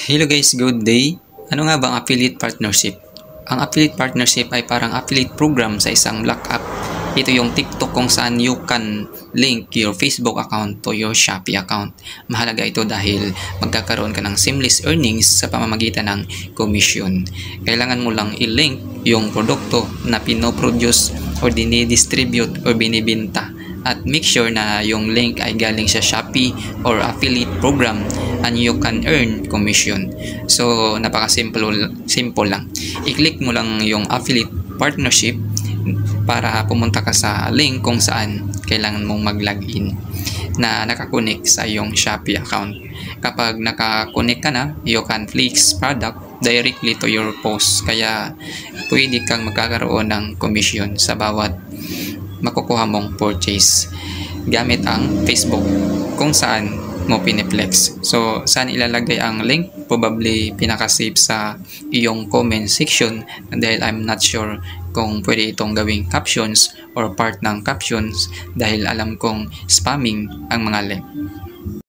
Hello guys, good day. Ano nga ba ang affiliate partnership? Ang affiliate partnership ay parang affiliate program sa isang black app. Ito yung TikTok kung saan you can link your Facebook account to your Shopee account. Mahalaga ito dahil magkakaroon ka ng seamless earnings sa pamamagitan ng commission. Kailangan mo lang i-link yung produkto na pinoproduce or dinidistribute or binibinta. At make sure na yung link ay galing sa Shopee or affiliate program and you can earn commission. So, simple lang. I-click mo lang yung affiliate partnership para pumunta ka sa link kung saan kailangan mong mag-login na nakakonect sa iyong Shopee account. Kapag nakakonect ka na, you can flex product directly to your post. Kaya, pwede kang magkakaroon ng commission sa bawat makukuha mong purchase gamit ang Facebook kung saan mo piniplex. So, saan ilalagay ang link? Probably pinakasave sa iyong comment section dahil I'm not sure kung pwede itong gawing captions or part ng captions dahil alam kong spamming ang mga link.